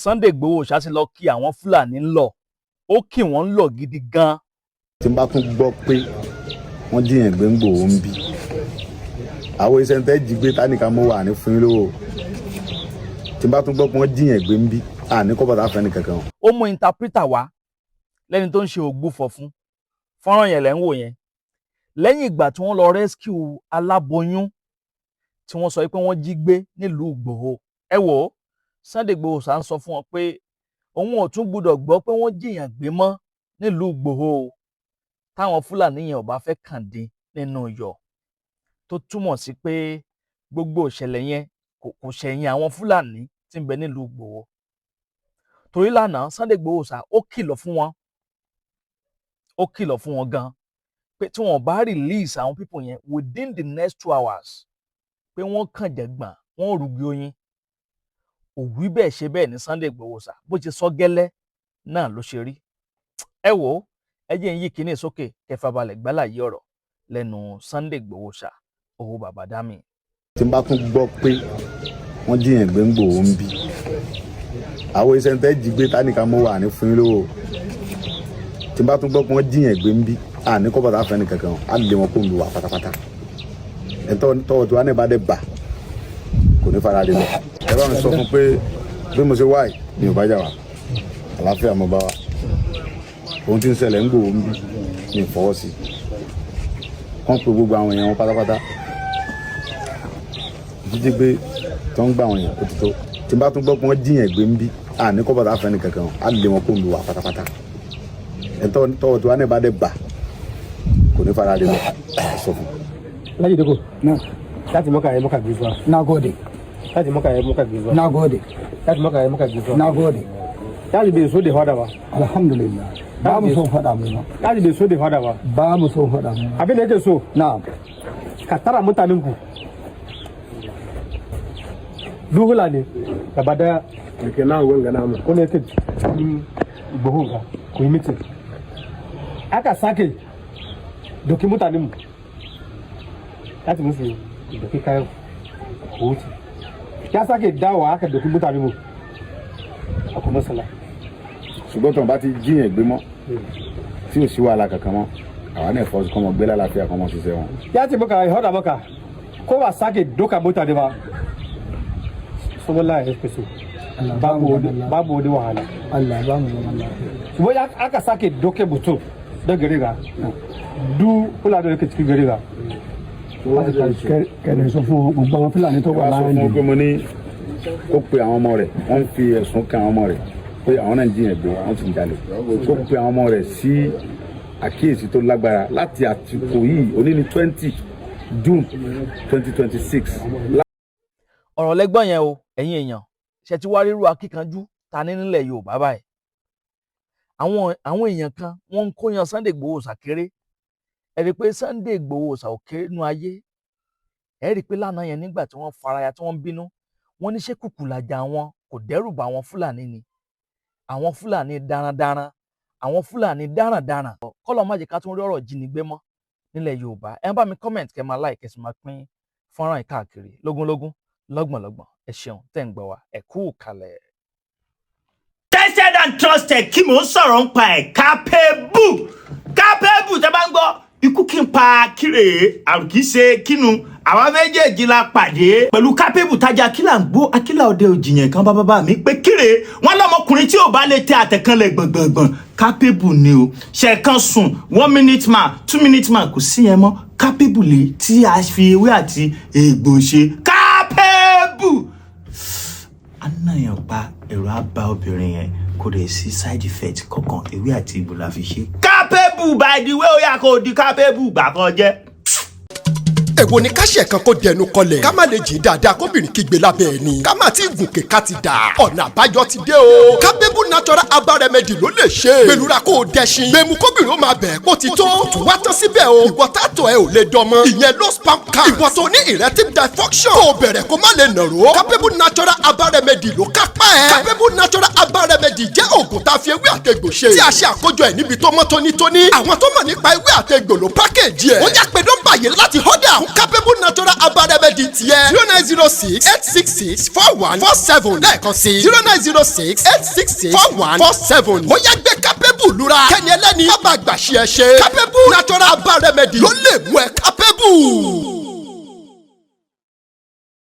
Sunday Igboho ṣá ti lọ kí àwọn Fúlàní ń lọ ó kì wọ́n ń lọ gidi gan. tí n bá tún gbọ́ pé wọ́n jiyàn gbé ń Igboho ń bí àwọn iṣẹ́ ń tẹ́ jí gbé tánìkà mọ́ wà ní fún yín lówó tí n bá tún gbọ́ pé wọ́n jiyàn gbé ń bí àní kọ́ bàtà fẹ́ni kankan. ó mú interpreter wá lẹ́ni tó ń ṣe ògbúfọ̀ fún fọ́nrán yẹn lẹ́ ń wò yẹn lẹ́yìn ìgbà tí wọ́n lọ rescue aláboyún tí wọ́n sọ pé wọ́n jí gbé nílùú Ìgbòho ẹ wò ó Sunday Igboho ṣá ń sọ fún wọn pé òun ò tún gbúdọ̀ gbọ́ pé wọ́n jìyàn gbé mọ́ nílùú Ìgbòho táwọn Fúlàní yẹn ò bá fẹ́ kàn dín nínú iyọ̀ tó túmọ̀ sí pé gbogbo ìṣẹ̀lẹ̀ yẹn kò ṣẹ̀yìn àwọn Fúlàní tí ń bẹ nílùú Ìgbòho torí lánàá Sunday Igboho ṣá ó kìlọ̀ fún wọn gan pé tí wọn bá release àwọn people yẹn within the next 2 hours pé wọ́n kàn jẹ̀gbọ̀n wọ́n rúgbìn oyin òwí bẹ́ẹ̀ ṣe bẹ́ẹ̀ ní Sunday Igboho ṣá bó ṣe sọ gẹ́lẹ́ náà ló ṣe rí ẹ wò ó ẹ jẹ́ ń yí kinní sókè kẹfà balẹ̀ gbálàyé ọ̀rọ̀ lẹ́nu Sunday Igboho ṣá owó bàbá dámì. tí n bá tún gbọ́ pé wọ́n jiyàn gbé ń Igboho ń bí àwọn iṣẹ́ ń tẹ́ jí gbé tánìkà mọ́ wà ní fún yín lówó tí n bá tún gbọ́ pé wọ́n jiyàn gbé ń bí àní kọ́ bàtà fẹ́ni kankan á lè wọn kó ń lu wà pátápátá ẹ̀ tọ́wọ́ tí wọ́n á ní bá dé bà kò ní fara dé lọ ẹ bá mi sọ fún pé bí mo ṣe wá yìí ni ò bá jà wá àlàáfíà mo bá wá ohun tí ń ṣẹlẹ̀ ń Igboho ń bí ní ìfọwọ́ sí wọ́n pe gbogbo àwọn èèyàn wọn pátápátá jíjí gbé tó ń gbà àwọn èèyàn ó ti tó tí n bá tún gbọ́ pé wọ́n jiyàn gbé ń bí àní kọ́ bàtà fẹ́ni kankan á lè wọn kó ń lu wà pátápátá ẹ tọ́wọ́ tí wọ́n á ní bá dé bà kò ní fara dé lọ sọ fún. Alhaji Deko, láti mọ́kà yẹ mọ́kà gbèsè wa. Nagode. Láti mọ́kà yẹ mọ́kà gbèsè wa. Nagode. Láti mọ́kà yẹ mọ́kà gbèsè wa. Nagode. Láti bai so da fada ba. Alhamdulillah. Ba mu son faɗa mu ba. Láti bai so da fada ba. Ba mu son faɗa mu. Abin da yake so. Na'am. Ka tara mutanen ku. Duhula ne gaba daya. Ke na wanga na mu. Ko ne yake Igboho ga ku yi mitin. Aka sake doki mutanen mu. Láti musu doki kayan ku wuce. Ya sake dawowa aka doki mutanen mu. Ako masala. ṣùgbọ́n tó ń bá ti jiyàn gbé mọ́ tí ò sí wàhálà kankan mọ́ àwa náà fọ́ kọ́mọ gbé lálàáfíà kọ́mọ ṣiṣẹ́ wọn. Ya ce maka ya hada maka ko ba sake doka mutane ba sallallahu alaihi wasallam babu wani wahala Allah ba mu Allah. kuma ya aka sake doke mutum da gari ga du kula da yake cikin gari ga Kẹ̀lẹ́ sọ fún gbogbo àwọn Fúlàní tó wà wọ́n á sọ láàrin. fún un pé mo ní kó pe àwọn ọmọ rẹ̀ wọ́n fi ẹ̀sùn kan àwọn ọmọ rẹ̀ pé àwọn náà jiyàn gbé wọ́n sì ń jalè kó pe àwọn ọmọ rẹ̀ sí àkíyèsí tó lágbára láti àsìkò yìí òní ní 20 June 2026. ọ̀rọ̀ lẹ́gbọ́n yẹn o ẹ̀yin èèyàn ṣe ti wá ríru akíkanjú ta ní nílẹ̀ Yorùbá báyìí àwọn èèyàn kan wọ́n ń kóyan Sunday Igboho ṣàkéré ẹ rí i pé Sunday Igboho ṣàkéré nú ayé ẹ rí i pé lánàá yẹn nígbà tí wọ́n faraya tí wọ́n ń bínú wọ́n ní ṣé kùkù làjà wọn kò dẹ́rù bá àwọn Fúlàní ni àwọn Fúlàní darandaran àwọn Fúlàní darandaran kọ́lọ̀ má jẹ́ ká tún rí ọ̀rọ̀ jínigbé mọ́ nílẹ̀ Yorùbá ẹ bá mi comment kẹ́ máa like kẹ́ sì máa pín fọ́nrán yìí káàkiri lógúnlógún lọ́gbọ̀nlọ́gbọ̀n ẹ ṣeun tẹ́ ń gbọ́ wa ẹ kú kalẹ̀. Tested and trusted kí mò ń sọ̀rọ̀ ń pa ẹ̀ Capable tẹ́ bá ń gbọ́ ikú kí n pa kíre àrùn kì í ṣe kínu àwa méjèèjì la pàdé pẹ̀lú Capable tajà kílà ń gbó akílà òde òjìyàn kan bá mi pé kíre wọn lọmọkùnrin tí ò bá lè tẹ àtẹ̀kànlẹ̀ gbọ̀ngbọ̀ngbọ̀n Capable ni o ṣẹ̀kan sùn 1 minute man 2 minute man kò sí yẹn mọ́ Capable lè tí a fi ewé àti egbò ṣe Capable anáyàn pa ẹ̀rọ àbá obìnrin yẹn kò dẹ̀ sí side effect kankan ewé àti egbò la fi ṣe Capable by the way ó yà kó di Capable gbà kan jẹ́. èwo ni ká ṣe kan kó dẹnu kọlẹ̀ ká má lè jí dáadáa kóbìnrin kígbe lábẹ́ ẹni ká má ti gùnkè ká ti dà ọ̀nà àbáyọ ti dé o Capable natural herbal remedy ló lè ṣe gbẹlura kó o dẹṣin gbẹmú kóbìnrin ó máa bẹ̀ kó ti tó tún wá tán síbẹ̀ o ìwọ tààtọ̀ ẹ ò lè dánmọ́ ìyẹn low sperm count ìwọ tó ní erectile dysfunction kó o bẹ̀rẹ̀ kó má lè nàró Capable natural herbal remedy ló kápá ẹ̀ Capable natural herbal remedy jẹ́ òògùn tá a fi ewé àtegbò ṣe tí a ṣe àkójọ ẹ̀ níbi tó mọ́ tónítóní àwọn tó mọ̀ nípa ewé àtegbò ló pákéjì ẹ̀ ó yá pé nọ́mbà yìí láti họ́dà fún capable natural herbal remedy tiẹ̀ 0906-866-4147 lẹ́ẹ̀kan sí 0906-866-4147 ó yá gbé capable lura kẹ́ni ẹlẹ́ni bàbá àgbàṣe ẹ̀ ṣe capable natural herbal remedy ló lè mú ẹ capable.